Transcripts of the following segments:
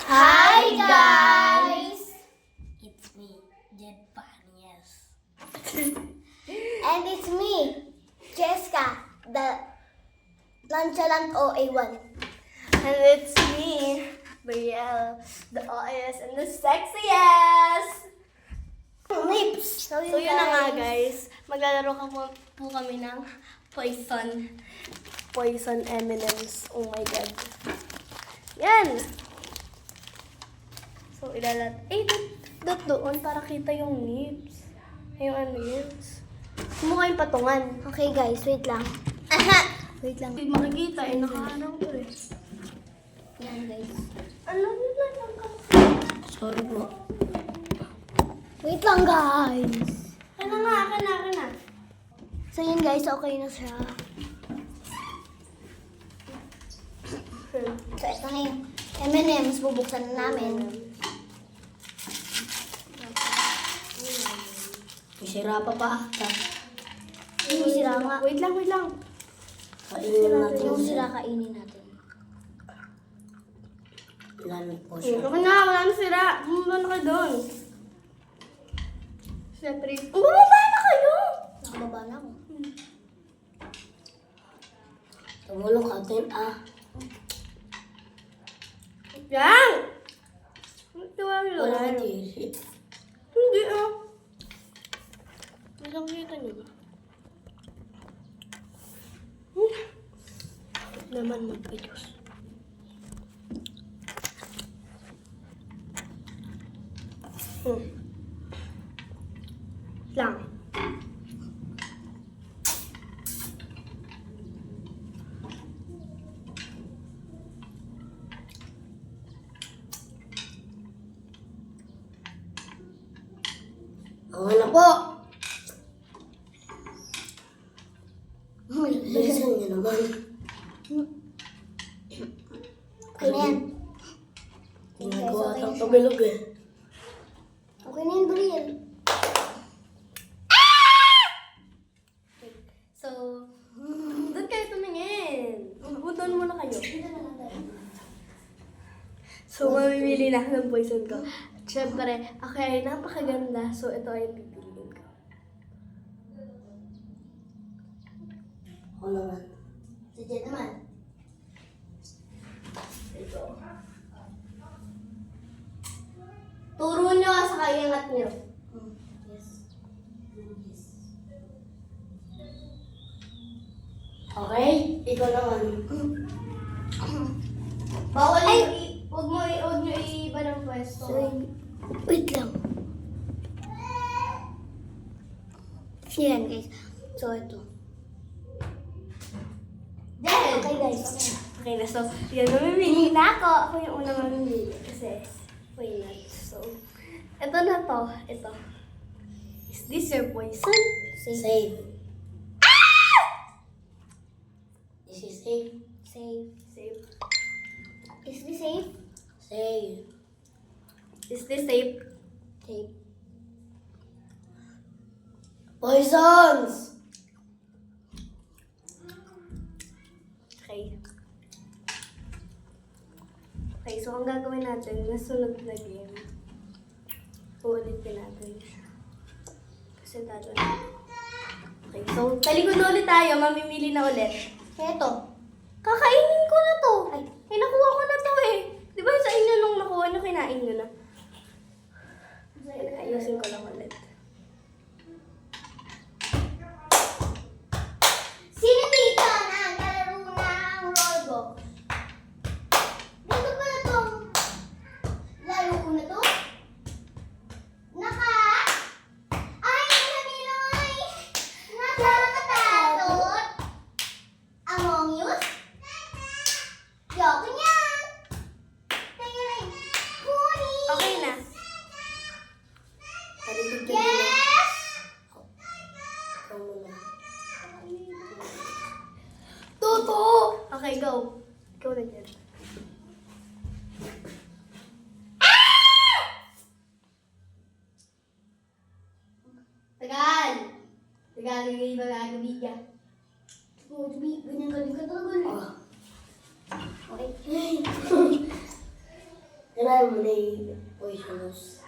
Hi guys! It's me, Jed Panias. And it's me, Jessica, the nonchalant OA1. And it's me, Brielle, the OAS and the sexiest! Lips! So yun na nga guys, maglalaro po kami ng Poison M&M's. Oh my God. Yan! So doon para kita yung lips. Yung lips. Mukha yung patungan. Okay guys, wait lang. Wait lang. Hindi makikita eh, nakaharang ko eh. Yan guys. Ano yun lang ka? Sorry po. Wait lang guys. Ano nga, akin na. So yun guys, okay na siya. So ito na yung M&M's, bubuksan na namin. May sira pa ata. Yung sira nga. Wait lang. Kainin natin Yung siya. sira kainin natin. Lamig po siya. Ako na, wala na sira. Bumaba na kayo doon. Sila 3. Bumaba na kayo! Nakababa na ako. Tumulong ka din Yan! Tuwag Wala yun. din. Hindi Walang kita niyo ba? Naman mag-ayos. Lang. Okay na po. Bilisan niyo naman. Okay na yan. Ginagawa kang pabilog eh. Okay na yan, Brielle. So, doon kayo tumingin. Doon muna kayo. So, mamimili na ako ng poison ko. Siyempre, ako ay napakaganda. So, ito ay pipiliin ko. Ako naman. Si Jet naman. Ito. Turo nyo, saka iangat nyo. Yes. Okay? Ikaw naman. Bawal huwag nyo iiba ng pwesto. So, wait lang. Yan guys. So, ito. Then, Okay guys. Okay na, so, yan, mamimili na ako. Ako yung unang mamimili kasi, why not? So, ito na to. Ito. Is this your poison? Safe. This is safe. Safe. Safe. Is this safe? Safe. Is this safe? Safe. Poisons! Okay. Okay, so ang gagawin natin, nasunod na game. Uulitin natin siya. Kasi dito na. Okay, so talikod na ulit tayo, mamimili na ulit. Ito. Kakainin ko na to. Ay, nakuha ko na to eh. Di ba sa inyo nung nakuha nyo, kinain nyo na? Ayusin ko lang ulit. Sino dito na naglalaro ng Roblox? Dito pala itong laro ko na to? Ay, Namiloy! Nakakatakot! Among Us? Yoko niyan! Tingnan na Kuni! Okay na. Talikod ka din. Yes! Ikaw muna. Toto! Okay, go. Ikaw na dyan. Tagal! Tagal, yung iba na gabigyan. Oh, ganyan galing ka talaga. Ah. Okay. Tirahan mo na yung poisonous.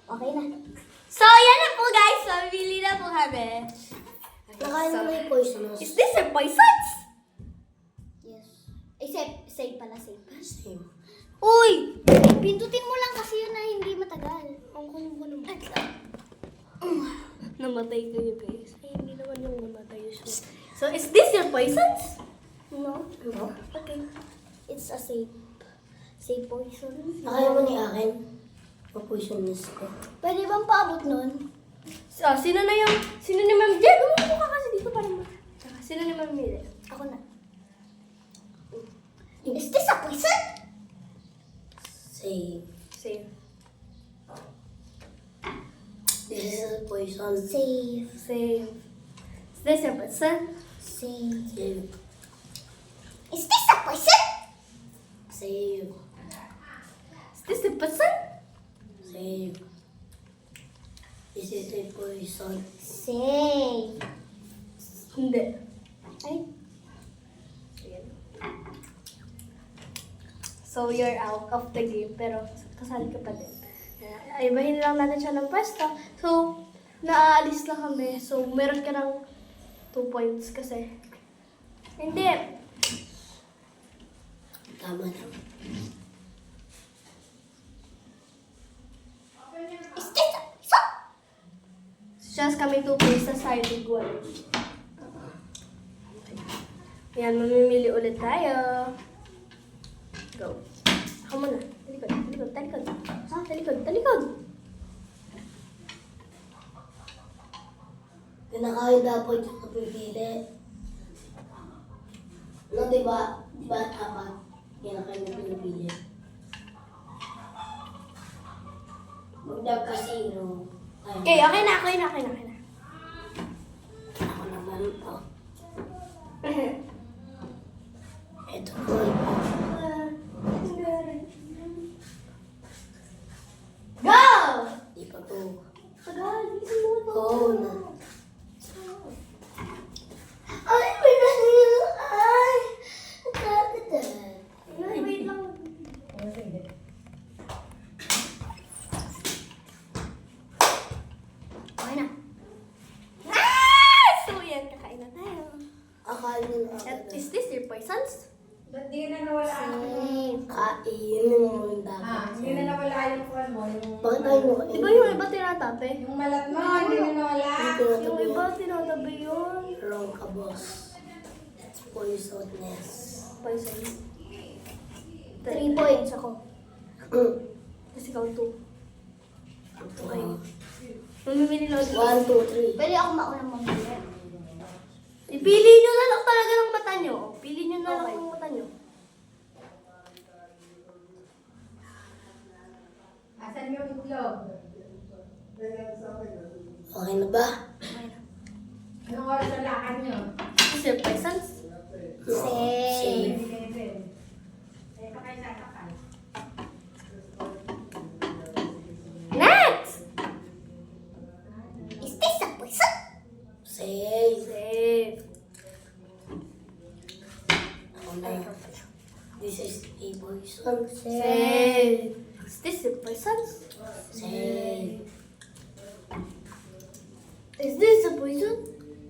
Okay na. So, yan na po guys. Mamili na po kami. Nakain mo na yung poisonous. Is this a poisons? Yes. Eh, save pala, save. Same. Uy! Pindutin mo lang kasi yun na hindi matagal. Ang kuno namatay kayo guys. Ay, hindi naman yung namatay yung shoes. So, is this your poisons? No. No? Okay. It's a safe. Safe poison. Nakain mo ni akin. Yung poisonous ko. Pwede bang paabot nun? So, sino ni Ma'am Jen? Umupo ka kasi dito para sino ni Ma'am Mili? Ako na. Is this a poison? Save. Save. This is a poison. Save. Save. Is this your poison? Save. Save. Is this a poison? Save. Is this your poison? Save. This is a poison. Save. Hindi. Ay. So, you're out of the game, pero kasali ka pa din. Ibahin lang natin siya ng pwesto. So, naaalis na kami. So, meron ka ng 2 points kasi. Hindi. Tama na. Is this a poison? Just kami 2 points sa side big one. Yan, mamimili ulit tayo. Go. Ako muna. Talikod. Ha? Talikod. Pinakain dapat yung kapipili. No, diba? Diba dapat pinakain yung pinipili? Magdag kasi, no? Okay, okay na. Ako naman, oh. Ito po. Go! Di pa po. Tagal, bilisan mo ito. Oo na. Ay, may nahilo. Ay. Nakakatal. Wait lang. Okay na. So yan, kakain na tayo. Akala nila ako At na. is this your poisons? Ba't di na nawala ang Kainin mo yung dapat. hindi na nawala yung phone mo, yung... Bakit tayo mo? Di ba yung iba tinatabi? Yung malat mo, hindi na nawala. Yung iba tinatabi yun. Wrong ka, boss. That's poisonous. Poison. 3 points ako. Kasi ikaw 2. Okay. Mamimili na ulit. 1, 2, 3. Pwede ako maunang mamili. Ipili nyo na lang talaga ng mata nyo. Pili nyo na lang ng mata nyo. Asan yung itlog? Okay na ba? Anong oras ang lakad nyo? Is your poisons? Save. Eh, pakay sa kakay. Next! Is this a poison? Save. Save. Ako na. This is a poison. Save. Is this your poisons? Save. Is this a poison?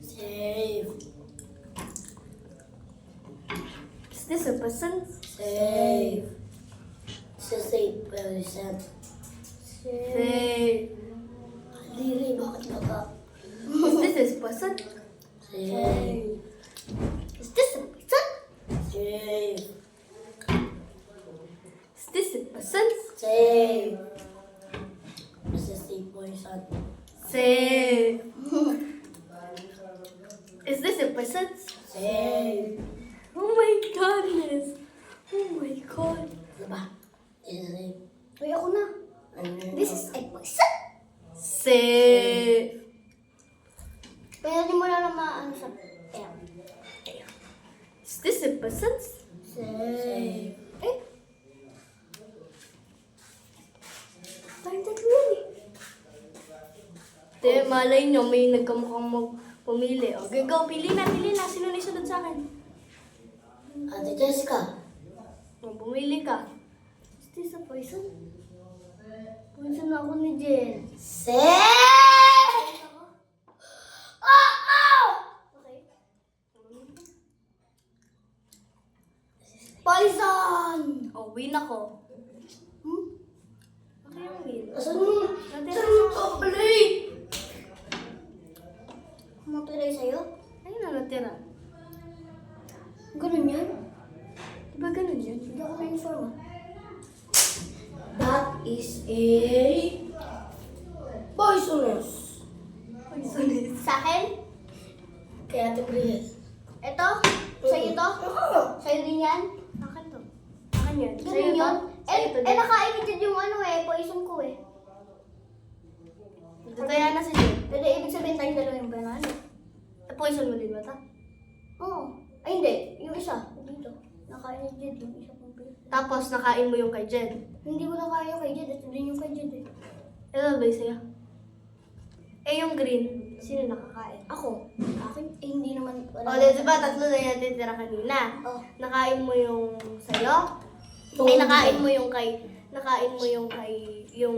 Save. Is this a poison? Save. This is a poison. Save. Liri, bakit baka? Is this a poison? Save. Is this a poison? Save. Is this a poison? Save. This is a poison. Save. Is this a poison? Save. Oh my goodness. Oh my god. Ano ba? This is a... Uy, ako na. This is a poison? Save. Pwede mo na naman ano sa... Is this a poison? Save. Eh? Parang tatlo yun eh. Te, malay nyo, may nagkamukhang pumili. Okay, go, pili na. Sino na isunod sa akin? Ate Jessica. Bumili ka. Is this a Poison? Poison ako ni Jen. Okay. Poison! Oh, win ako. Okay yung win. Asan mo? Natira Saan mo chocolate? Matiray sa'yo? Ayun na natira. Ganun yan? Diba ganun yun? Hindi ako na-inform. That is a poisonous. Poison is. Sa akin? Kaya ito Briel. Ito? Sa'yo to? Sa'yo din yan? Akin to. Akin yan. Sa'yo Ganun to? yun? Sa'yo to. Nakain ni Jed yung ano poison ko eh. Kaya na si Jen. Pwede ibig sabihin tayong dalawa yung banana. Poison mo din ba ito? Oo. Ay hindi, yung isa. Dito. Nakain ni Jed yung isa kong pila. Tapos nakain mo yung kay Jen. Hindi ko nakain yung kay Jed. Ito din yung kay Jed eh. Ito ba yung sa'yo? Eh yung green, sino nakakain? Ako. Akin? Eh hindi naman. O, diba tatlo na yan titira kanina? Oh. Nakain mo yung sa'yo? Oo. Eh, nakain mo yung kay, yung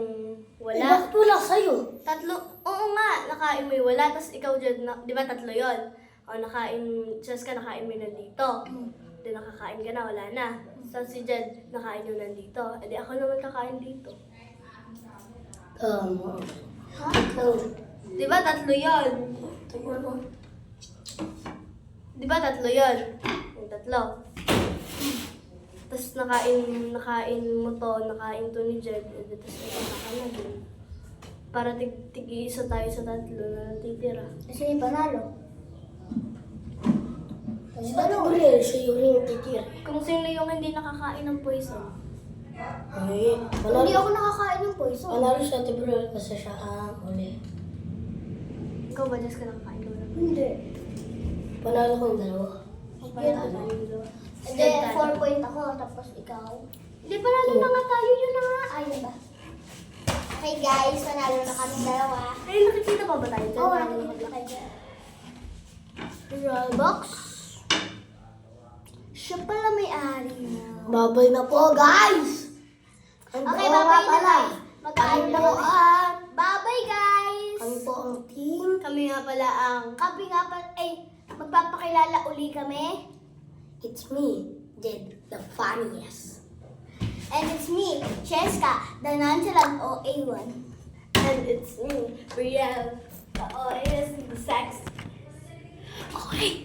wala? Bakit wala sa'yo? Tatlo, oo nga, nakain mo yung wala, tapos ikaw dyan, di ba tatlo yon? O, nakain, Cheska, nakain mo yung nandito. Di nakakain ka na, wala na. So, si Jed, nakain yung nandito. E di ako naman kakain dito. Ha? Di ba tatlo yon? Tingnan mo. Di ba tatlo yon? Yung tatlo. Tapos nakain mo to, nakain to ni Jed, e di tapos ikaw ka na din. Para tig-isa tayo sa tatlo na natitira. Kasi yung panalo. Si Ate Briel, siya yung ring titira. Kung sino yung hindi nakakain ng poison. Ay, Hindi ako nakakain ng poison. Panalo si Ate Briel kasi siya uli. Ikaw ba, Jess, ka nakakain ka ba ng Hindi. Panalo kong dalawa. Hindi, 4 point ako, tapos ikaw. Hindi pa natin na nga tayo, yun na nga. Ayun ba? Okay guys, panalo na kami dalawa. Ay, nakikita pa ba tayo dyan? Oo, nakikita kayo dyan. Roblox. Siya pala may-ari na. Babay na po, guys! Okay, Oo babay nga na pala. guys. Mag-aaral na Kami po ang, Bye-bye guys! kami po ang team. Kami nga pala ang... Kami nga pa, magpapakilala uli kami. It's me, Jed, the funniest. And it's me, Cheska, the nonchalant OA1. And it's me, Brielle. The OAS, the sex. Okay.